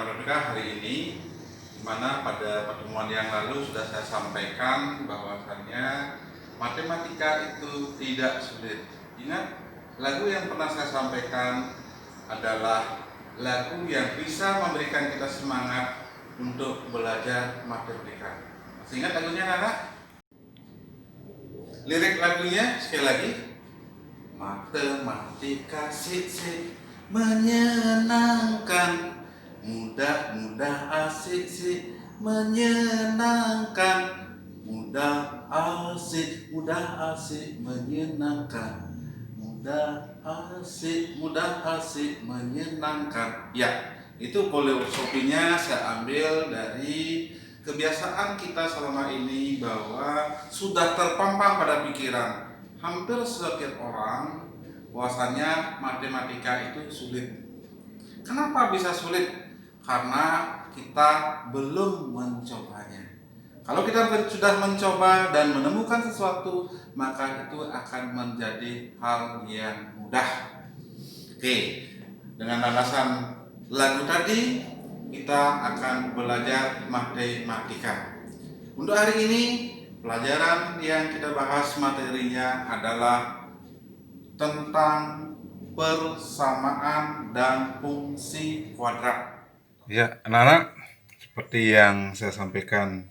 Matematika hari ini, di mana pada pertemuan yang lalu sudah saya sampaikan bahwasannya matematika itu tidak sulit. Ingat, lagu yang pernah saya sampaikan adalah lagu yang bisa memberikan kita semangat untuk belajar matematika. Masih ingat lagunya, Nana? Lirik lagunya sekali lagi. Matematika sik menyenangkan, mudah asik menyenangkan, mudah asik menyenangkan, mudah asik menyenangkan. Ya, itu filosofinya saya ambil dari kebiasaan kita selama ini, bahwa sudah terpampang pada pikiran hampir setiap orang bahwasanya matematika itu sulit. Kenapa bisa sulit? Karena kita belum mencobanya. Kalau kita sudah mencoba dan menemukan sesuatu, maka itu akan menjadi hal yang mudah. Oke, dengan alasan lagu tadi, kita akan belajar matematika. Untuk hari ini, pelajaran yang kita bahas materinya adalah tentang persamaan dan fungsi kuadrat. Ya, anak-anak, seperti yang saya sampaikan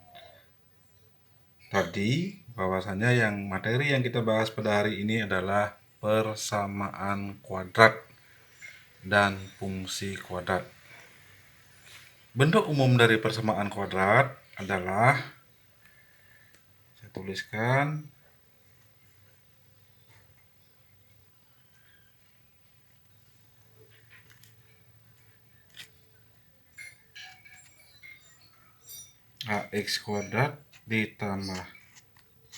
tadi, bahwasanya yang materi yang kita bahas pada hari ini adalah persamaan kuadrat dan fungsi kuadrat. Bentuk umum dari persamaan kuadrat adalah, saya tuliskan, AX kuadrat ditambah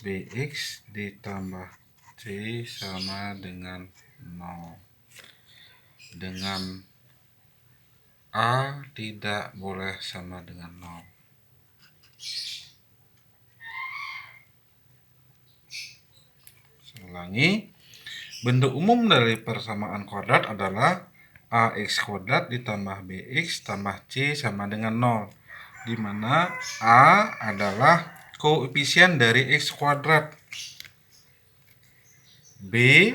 BX ditambah C sama dengan 0. Dengan A tidak boleh sama dengan 0. Saya ulangi. Bentuk umum dari persamaan kuadrat adalah AX kuadrat ditambah BX tambah C sama dengan 0, di mana A adalah koefisien dari X kuadrat, B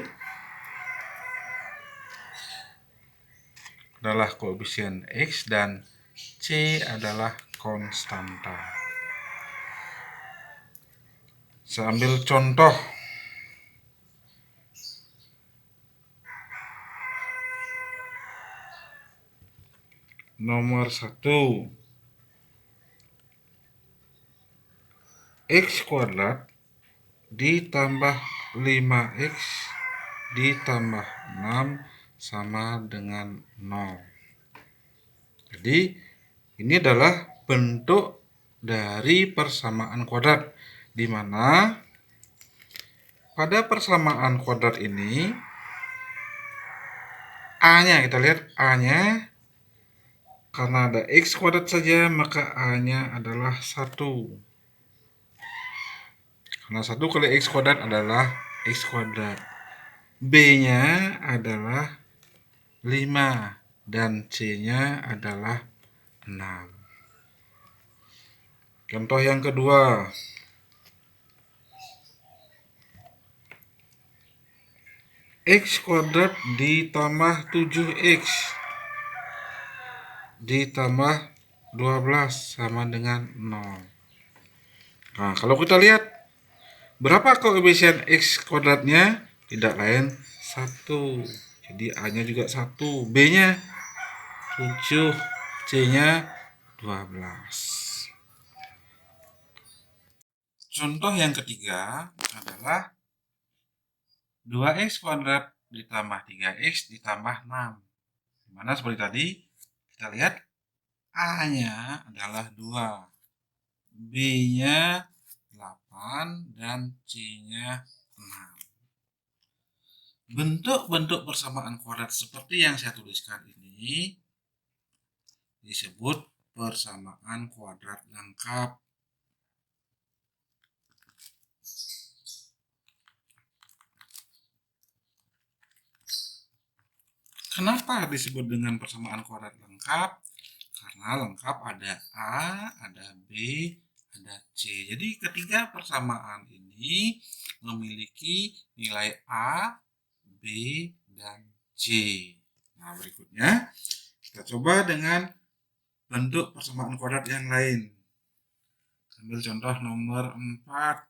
adalah koefisien X, dan C adalah konstanta. Saya ambil contoh. Nomor 1, X kuadrat ditambah 5X ditambah 6 sama dengan 0. Jadi ini adalah bentuk dari persamaan kuadrat, di mana pada persamaan kuadrat ini A-nya, kita lihat A-nya, karena ada X kuadrat saja, maka A-nya adalah 1. Karena 1 kali X kuadrat adalah X kuadrat. B-nya adalah 5 dan C-nya adalah 6. Contoh yang kedua. X kuadrat ditambah 7X ditambah 12 sama dengan 0. Nah, kalau kita lihat berapa koefisien X kuadratnya? Tidak lain 1. Jadi A-nya juga 1, B-nya 7, C-nya 12. Contoh yang ketiga adalah 2X kuadrat ditambah 3X ditambah 6. Dimana seperti tadi, kita lihat A-nya adalah 2, B-nya 8, dan C-nya 6. Bentuk-bentuk persamaan kuadrat seperti yang saya tuliskan ini disebut persamaan kuadrat lengkap. Kenapa disebut dengan persamaan kuadrat lengkap? Karena Karena lengkap ada A, ada B, ada C. Jadi ketiga persamaan ini memiliki nilai A, B, dan C. Nah, berikutnya kita coba dengan bentuk persamaan kuadrat yang lain. Ambil contoh nomor 4.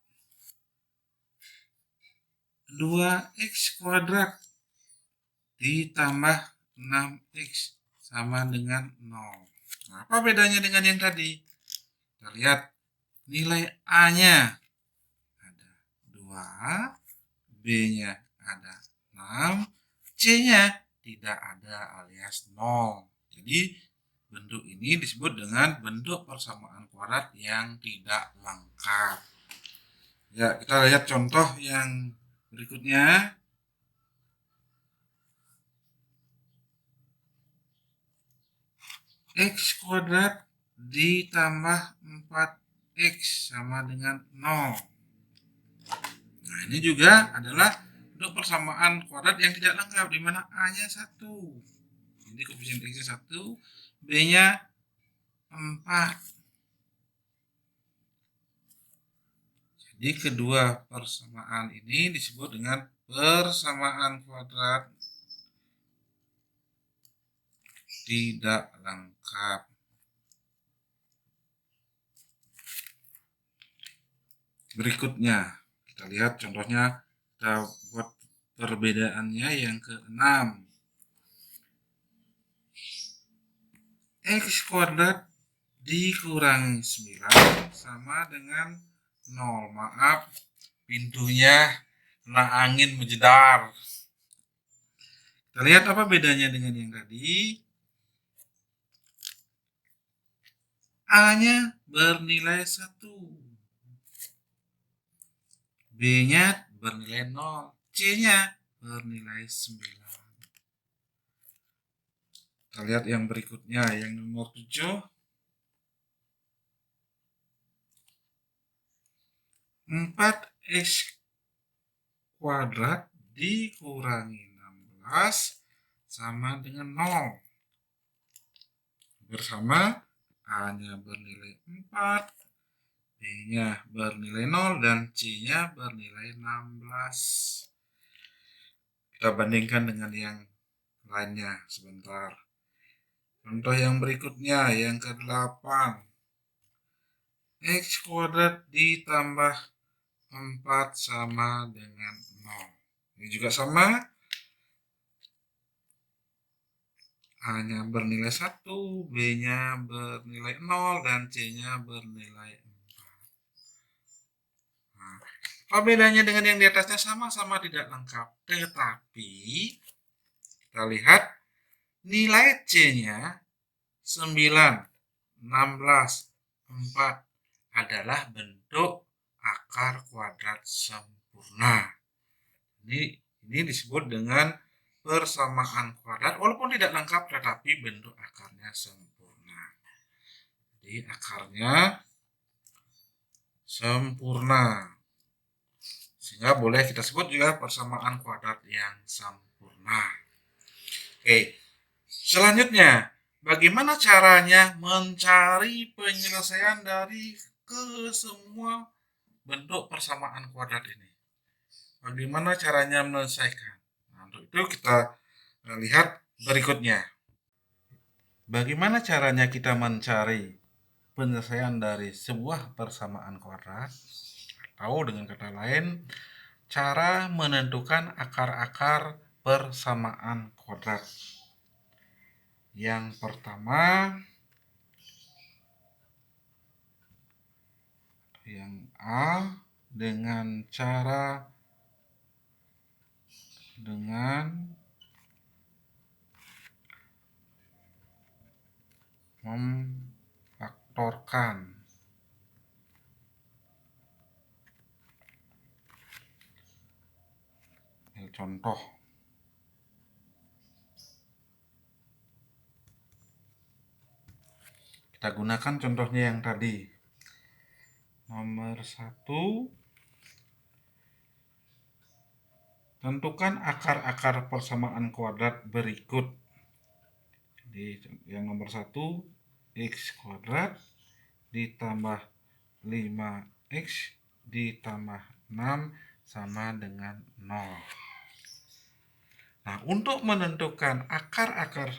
2x kuadrat ditambah 6x sama dengan 0. Nah, apa bedanya dengan yang tadi? Kita lihat nilai A-nya ada 2, B-nya ada 6, C-nya tidak ada alias 0. Jadi bentuk ini disebut dengan bentuk persamaan kuadrat yang tidak lengkap. Ya, kita lihat contoh yang berikutnya. X kuadrat ditambah 4x sama dengan 0. Nah, ini juga adalah bentuk persamaan kuadrat yang tidak lengkap, di mana A-nya 1. Jadi koefisien X-nya 1, B-nya 4. Jadi kedua persamaan ini disebut dengan persamaan kuadrat tidak lengkap. Berikutnya, kita lihat contohnya, kita buat perbedaannya yang ke-6. X kuadrat dikurangi 9 sama dengan 0. Maaf, pintunya kena angin menjedar. Kita lihat apa bedanya dengan yang tadi. A-nya bernilai 1. B-nya bernilai 0. C-nya bernilai 9. Kita lihat yang berikutnya, yang nomor 7. 4x kuadrat dikurangi 16 sama dengan 0. Bersama A-nya bernilai 4, B-nya bernilai 0, dan C-nya bernilai 16. Kita bandingkan dengan yang lainnya sebentar. Contoh yang berikutnya, yang ke-8. X kuadrat ditambah 4 sama dengan 0. Ini juga sama. A-nya bernilai 1, B-nya bernilai 0, dan C-nya bernilai 4. Nah, apa bedanya dengan yang di atasnya? Sama-sama tidak lengkap. Tetapi kita lihat nilai C-nya 9, 16, 4 adalah bentuk akar kuadrat sempurna. Ini disebut dengan persamaan kuadrat, walaupun tidak lengkap tetapi bentuk akarnya sempurna. Jadi akarnya sempurna, sehingga boleh kita sebut juga persamaan kuadrat yang sempurna. Oke, selanjutnya, bagaimana caranya mencari penyelesaian dari semua bentuk persamaan kuadrat ini? Bagaimana caranya menyelesaikan? Nah, untuk itu kita lihat berikutnya. Bagaimana caranya kita mencari penyelesaian dari sebuah persamaan kuadrat? Atau dengan kata lain, cara menentukan akar-akar persamaan kuadrat. Yang pertama, yang A, dengan cara memfaktorkan. Ini contoh. Kita gunakan contohnya yang tadi. Nomor 1, tentukan akar-akar persamaan kuadrat berikut. Jadi yang nomor 1, X kuadrat ditambah 5X ditambah 6 sama dengan 0. Nah, untuk menentukan akar-akar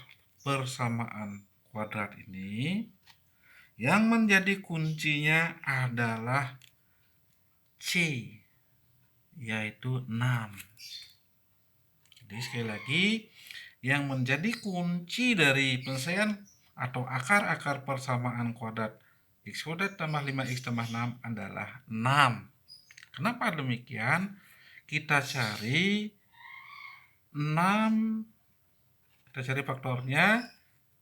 persamaan kuadrat ini, yang menjadi kuncinya adalah C, yaitu 6. Jadi sekali lagi, yang menjadi kunci dari penyelesaian atau akar-akar persamaan kuadrat X kuadrat tambah 5X tambah 6 adalah 6. Kenapa demikian? Kita cari 6, kita cari faktornya,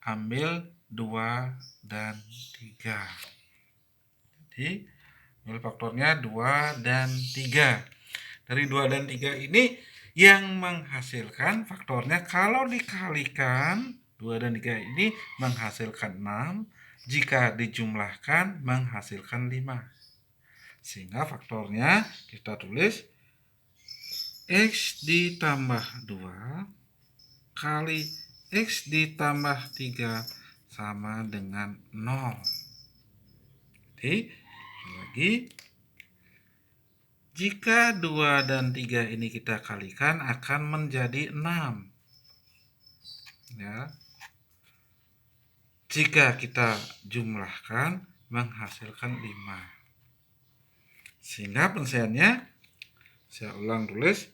ambil 2 dan 3. Jadi, ambil faktornya 2 dan 3. Dari 2 dan 3 ini yang menghasilkan faktornya kalau dikalikan 2 dan 3 ini menghasilkan 6, jika dijumlahkan menghasilkan 5. Sehingga faktornya kita tulis X ditambah 2 kali X ditambah 3 sama dengan 0. Jadi, lagi, jika 2 dan 3 ini kita kalikan akan menjadi 6. Ya. Jika kita jumlahkan menghasilkan 5. Sehingga penyelesaiannya, saya ulang tulis,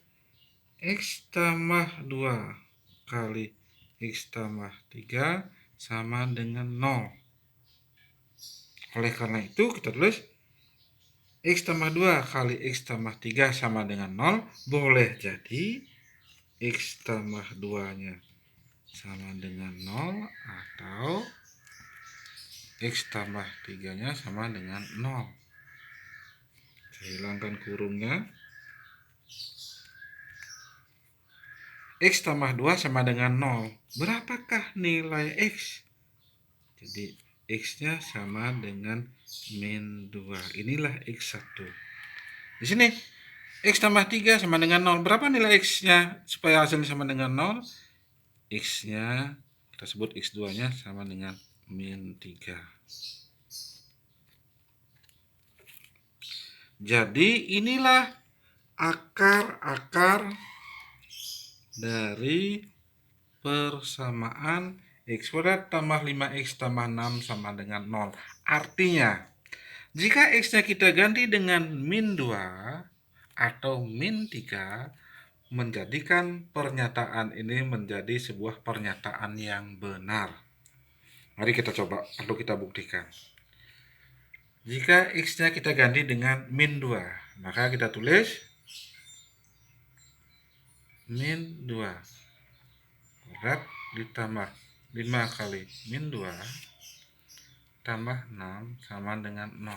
X tambah 2 kali X tambah 3 sama dengan 0. Oleh karena itu kita tulis X tambah 2 kali X tambah 3 sama dengan 0. Boleh jadi X tambah 2-nya sama dengan 0 atau X tambah 3-nya sama dengan 0. Saya hilangkan kurungnya. X tambah 2 sama dengan 0. Berapakah nilai X? Jadi X-nya sama dengan min 2. Inilah X1. Di sini X tambah 3 sama dengan 0. Berapa nilai X-nya supaya hasilnya sama dengan 0? X-nya kita sebut X2-nya sama dengan min 3. Jadi inilah akar-akar dari persamaan X kuadrat tambah 5X tambah 6 sama dengan 0. Artinya, jika X-nya kita ganti dengan min 2 atau min 3, menjadikan pernyataan ini menjadi sebuah pernyataan yang benar. Mari kita coba atau kita buktikan. Jika X-nya kita ganti dengan min 2, maka kita tulis min 2 kuadrat ditambah 5 kali min 2 tambah 6 sama dengan 0.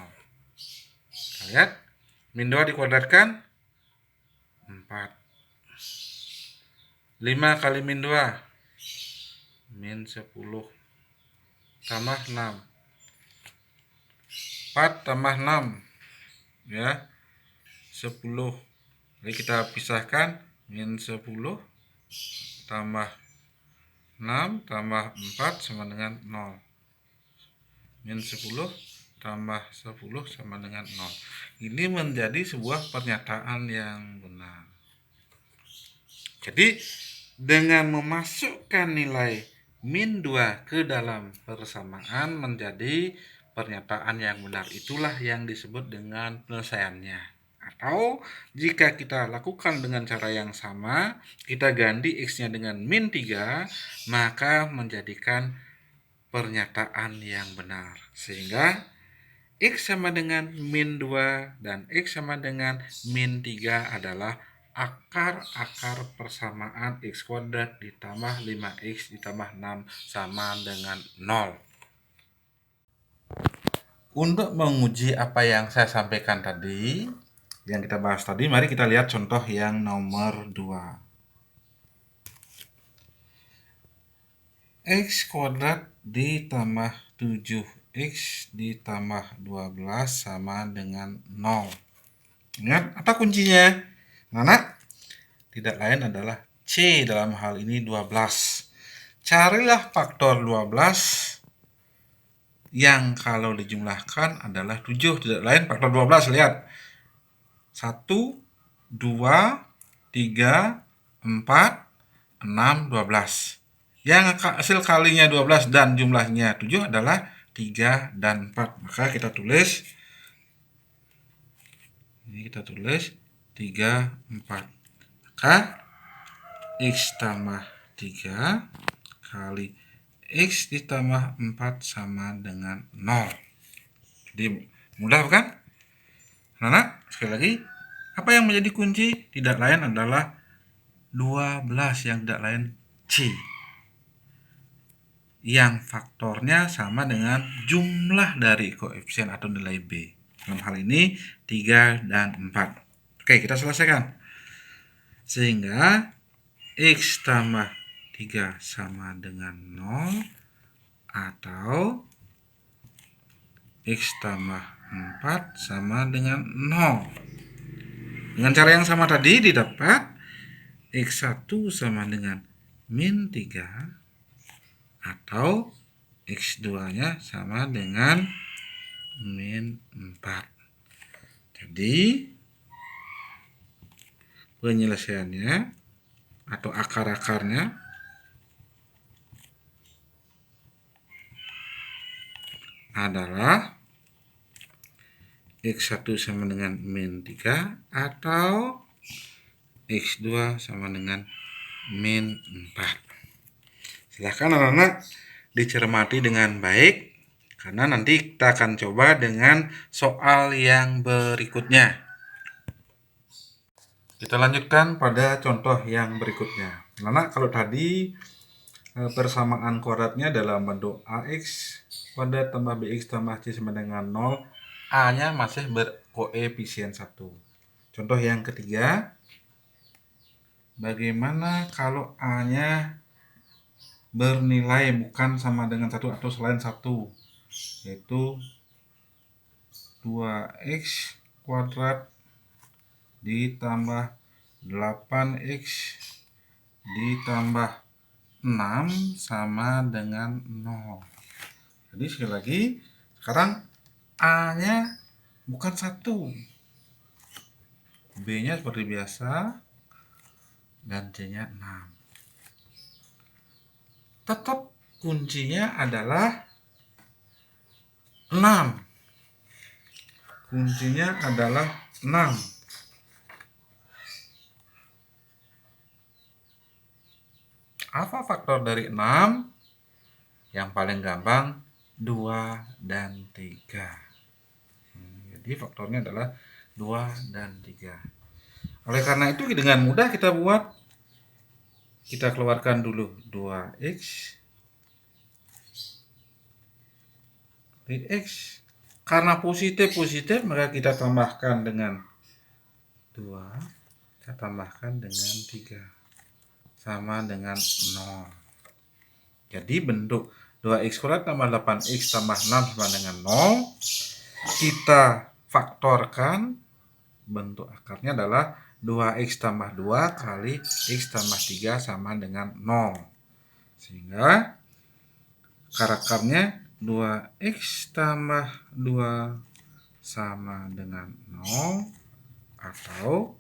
Kita lihat, min 2 dikuadratkan 4. 5 kali min 2 min 10 tambah 6. 4 tambah 6 ya 10. Jadi kita pisahkan, min 10 tambah 6 tambah 4 sama dengan 0. Min 10 tambah 10 sama dengan 0. Ini menjadi sebuah pernyataan yang benar. Jadi dengan memasukkan nilai min 2 ke dalam persamaan menjadi pernyataan yang benar. Itulah yang disebut dengan penyelesaiannya. Atau jika kita lakukan dengan cara yang sama, kita ganti X-nya dengan min 3, maka menjadikan pernyataan yang benar. Sehingga X sama dengan min 2 dan X sama dengan min 3 adalah akar-akar persamaan X kuadrat ditambah 5X ditambah 6 sama dengan 0. Untuk menguji apa yang saya sampaikan tadi, yang kita bahas tadi, mari kita lihat contoh yang nomor 2. X kuadrat ditambah 7X ditambah 12 sama dengan 0. Ingat, apa kuncinya? Mana? Tidak lain adalah C, dalam hal ini 12. Carilah faktor 12 yang kalau dijumlahkan adalah 7, tidak lain faktor 12. Lihat. 1, 2, 3, 4, 6, 12. Yang hasil kalinya 12 dan jumlahnya 7 adalah 3 dan 4. Maka kita tulis, ini kita tulis 3, 4. Maka X tambah 3 kali X ditambah 4 sama dengan 0. Jadi mudah bukan? Nah, sekali lagi, apa yang menjadi kunci? Tidak lain adalah 12 yang tidak lain C. Yang faktornya sama dengan jumlah dari koefisien atau nilai B. Dalam hal ini 3 dan 4. Oke, kita selesaikan. Sehingga X tambah 3 sama dengan 0 atau X tambah 4 sama dengan 0. Dengan cara yang sama tadi didapat X1 sama dengan min 3 atau X2-nya sama dengan min 4. Jadi penyelesaiannya atau akar-akarnya adalah X1 sama dengan min 3 atau X2 sama dengan min 4. Silahkan anak-anak dicermati dengan baik, karena nanti kita akan coba dengan soal yang berikutnya. Kita lanjutkan pada contoh yang berikutnya. Anak, kalau tadi persamaan kuadratnya dalam bentuk AX kuadrat tambah BX tambah C sama dengan 0, A-nya masih berkoefisien 1. Contoh yang ketiga, bagaimana kalau A-nya bernilai bukan sama dengan 1 atau selain 1, yaitu 2x kuadrat ditambah 8x ditambah 6 sama dengan 0. Jadi sekali lagi, sekarang A-nya bukan 1, B-nya seperti biasa, dan C-nya 6. Tetap kuncinya adalah 6. Kuncinya adalah 6. Apa faktor dari 6? Yang paling gampang 2 dan 3. Jadi faktornya adalah 2 dan 3. Oleh karena itu dengan mudah kita buat. Kita keluarkan dulu 2x dx. Karena positif maka kita tambahkan dengan 2, kita tambahkan dengan 3 sama dengan 0. Jadi bentuk 2x kuadrat tambah 8x tambah 6 sama dengan 0. Kita faktorkan, bentuk akarnya adalah 2x tambah 2 kali x tambah 3 sama dengan 0. Sehingga akarnya 2x tambah 2 sama dengan 0 atau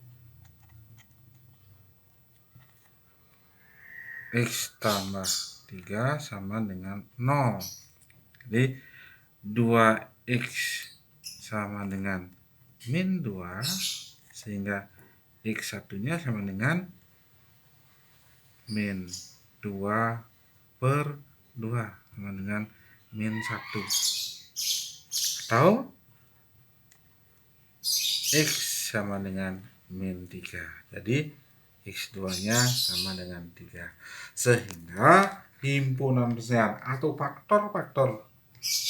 x tambah 3 sama dengan 0. Jadi 2x sama dengan min 2, sehingga X1-nya sama dengan min 2 per 2 sama dengan min 1. Atau X sama dengan min 3. Jadi X2-nya sama dengan 3. Sehingga himpunan persamaan atau faktor-faktor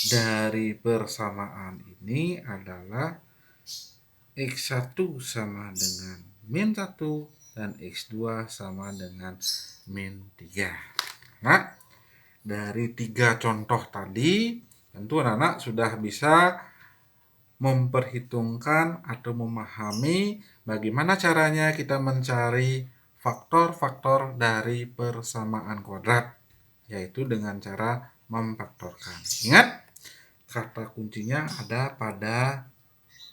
dari persamaan ini adalah X1 sama dengan min 1 dan X2 sama dengan min 3. Nah, dari 3 contoh tadi, tentu anak-anak sudah bisa memperhitungkan atau memahami bagaimana caranya kita mencari faktor-faktor dari persamaan kuadrat, yaitu dengan cara memfaktorkan. Ingat, kata kuncinya ada pada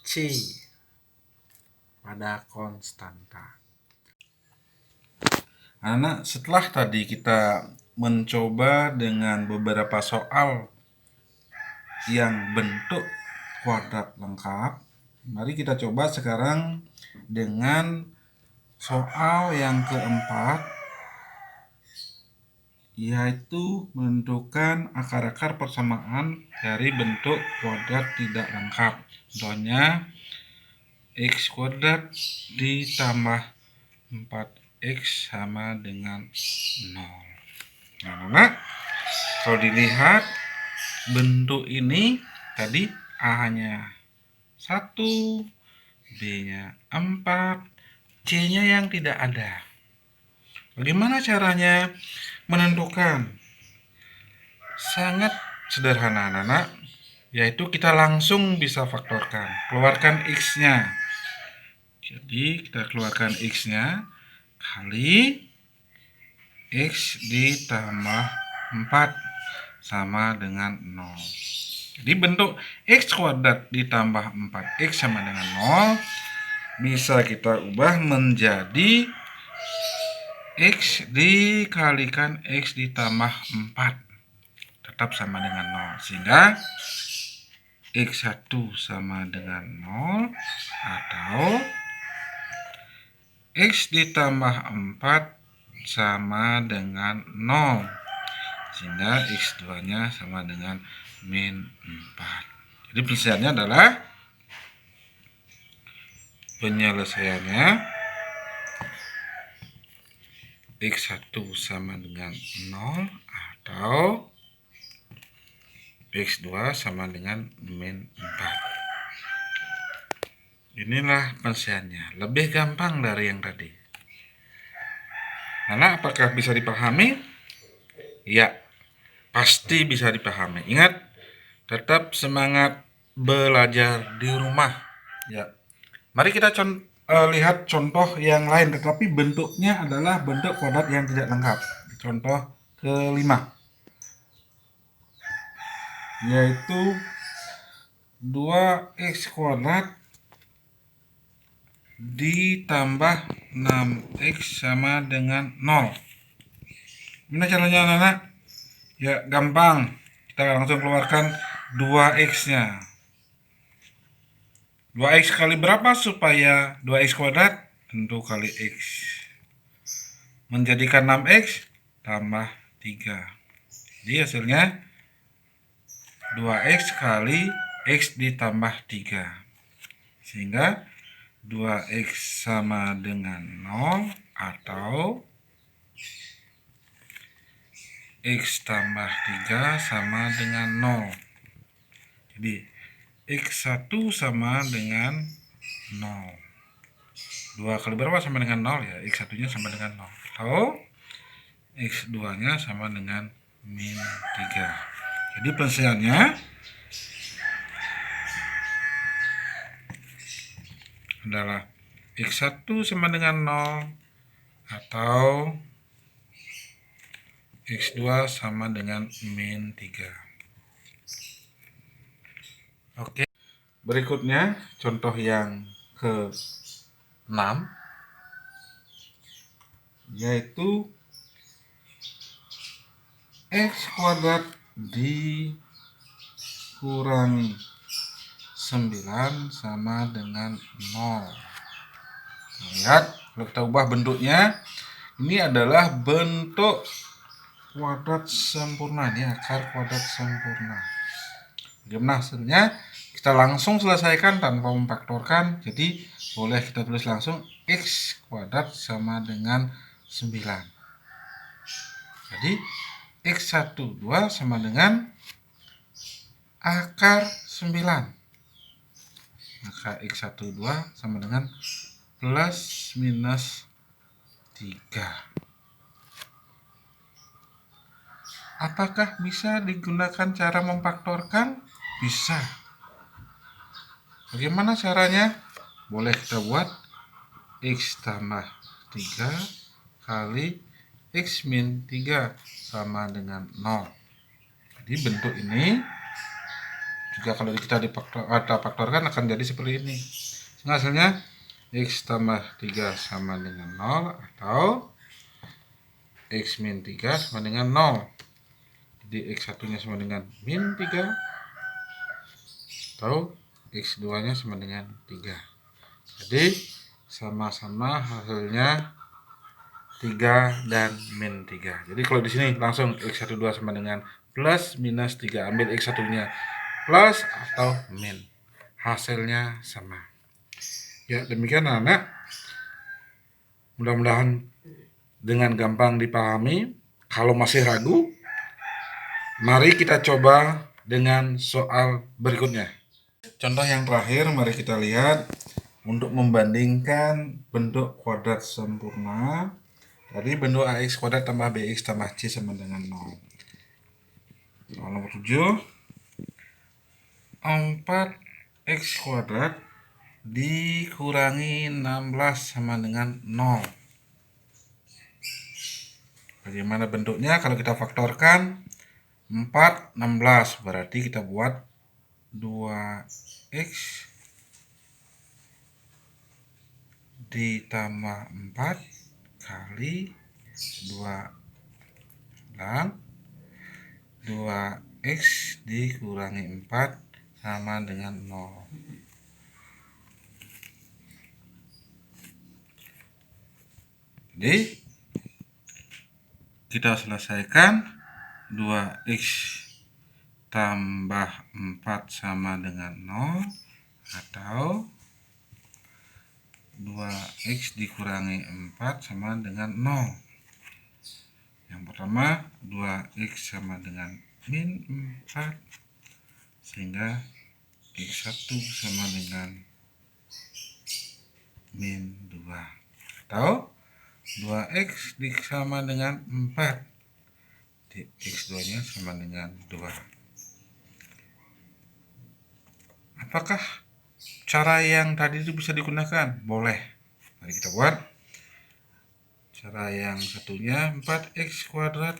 C, pada konstanta. Anak, setelah tadi kita mencoba dengan beberapa soal yang bentuk kuadrat lengkap, mari kita coba sekarang dengan soal yang keempat, yaitu menentukan akar-akar persamaan dari bentuk kuadrat tidak lengkap. Contohnya x kuadrat ditambah 4x sama dengan 0. Nah, kalau dilihat bentuk ini tadi A-nya 1, B-nya 4, C-nya yang tidak ada. Bagaimana caranya menentukan? Sangat sederhana, anak-anak, yaitu kita langsung bisa faktorkan. Keluarkan X-nya. Jadi kita keluarkan X-nya kali X ditambah 4 sama dengan 0. Jadi bentuk X kuadrat ditambah 4X sama dengan 0 bisa kita ubah menjadi X dikalikan X ditambah 4 tetap sama dengan 0, sehingga X1 sama dengan 0 atau X ditambah 4 sama dengan 0, sehingga X2 nya sama dengan min 4. Jadi penyelesaiannya X1 sama dengan 0 atau X2 sama dengan min 4. Inilah penyelesaiannya, lebih gampang dari yang tadi. Nah, apakah bisa dipahami? Ya, pasti bisa dipahami. Ingat, tetap semangat belajar di rumah. Ya, mari kita lihat contoh yang lain, tetapi bentuknya adalah bentuk kuadrat yang tidak lengkap. Contoh kelima, yaitu 2x kuadrat ditambah 6x sama dengan 0. Gimana caranya, anak-anak? Ya, gampang. Kita langsung keluarkan 2x-nya. 2x kali berapa supaya 2x kuadrat? Tentu kali x. Menjadikan 6x tambah 3. Jadi hasilnya 2x kali x ditambah 3. Sehingga 2x sama dengan 0 atau x tambah 3 sama dengan 0. Jadi x1 sama dengan 0. 2 kali berapa sama dengan 0 ya? X1 nya sama dengan 0. Atau x2 nya sama dengan min 3. Jadi penyelesaiannya adalah x1 sama dengan 0 atau x2 sama dengan min 3. Oke. Berikutnya contoh yang ke-6, yaitu x kuadrat dikurangi 9 sama dengan 0. Lihat, kalau kita ubah bentuknya, ini adalah bentuk kuadrat sempurna, ini akar kuadrat sempurna. Bagaimana hasilnya? Kita langsung selesaikan tanpa memfaktorkan. Jadi boleh kita tulis langsung x kuadrat sama dengan 9. Jadi x12 sama dengan akar 9. Maka x12 sama dengan plus minus 3. Apakah bisa digunakan cara memfaktorkan? Bisa. Bagaimana caranya? Boleh kita buat x tambah 3 kali x min 3 sama dengan 0. Jadi bentuk ini Jika kalau kita faktorkan akan jadi seperti ini. Nah, hasilnya X tambah 3 sama dengan 0 atau X min 3 sama dengan 0. Jadi X1 nya sama dengan min 3 atau X2 nya sama dengan 3. Jadi sama-sama hasilnya 3 dan min 3. Jadi kalau di sini langsung X12 sama dengan plus minus 3. Ambil X1 nya plus atau min. Hasilnya sama. Ya, demikian anak. Mudah-mudahan dengan gampang dipahami. Kalau masih ragu, mari kita coba dengan soal berikutnya. Contoh yang terakhir, mari kita lihat untuk membandingkan bentuk kuadrat sempurna. Tadi bentuk ax kuadrat tambah bx tambah c sama dengan 0. Soal nomor 7. 4x kuadrat dikurangi 16 sama dengan 0. Bagaimana bentuknya? Kalau kita faktorkan 4, 16. Berarti kita buat 2x ditambah 4 kali 2 dan 2x dikurangi 4 sama dengan 0. Jadi kita selesaikan 2x tambah 4 sama dengan 0 atau 2x dikurangi 4 sama dengan 0. Yang pertama 2x sama dengan min 4 sehingga x1 sama dengan min 2 atau 2x sama dengan 4 x2 nya sama dengan 2. Apakah cara yang tadi itu bisa digunakan? Boleh. Mari kita buat. Cara yang satunya 4x kuadrat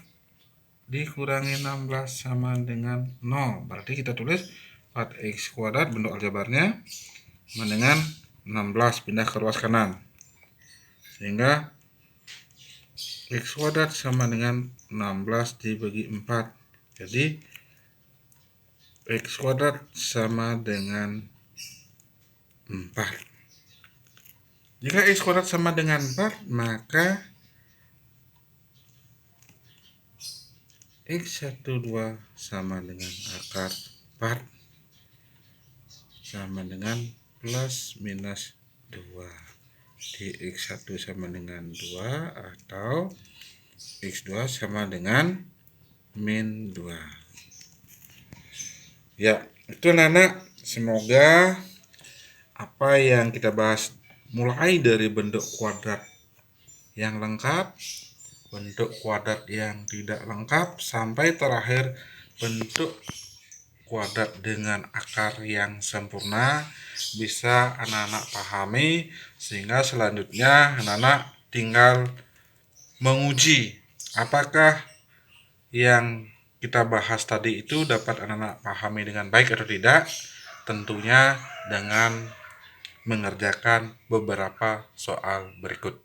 dikurangi 16 sama dengan 0. Berarti kita tulis 4x kuadrat bentuk aljabarnya sama dengan 16 pindah ke ruas kanan. Sehingga x kuadrat sama dengan 16 dibagi 4. Jadi x kuadrat sama dengan 4. Jika x kuadrat sama dengan 4, maka x12 sama dengan akar 4 sama dengan plus minus 2. Di x1 sama dengan 2 atau x2 sama dengan min 2. Ya, itu anak-anak. Semoga apa yang kita bahas mulai dari bentuk kuadrat yang lengkap, bentuk kuadrat yang tidak lengkap, sampai terakhir bentuk kuadrat dengan akar yang sempurna bisa anak-anak pahami, sehingga selanjutnya anak-anak tinggal menguji apakah yang kita bahas tadi itu dapat anak-anak pahami dengan baik atau tidak, tentunya dengan mengerjakan beberapa soal berikut.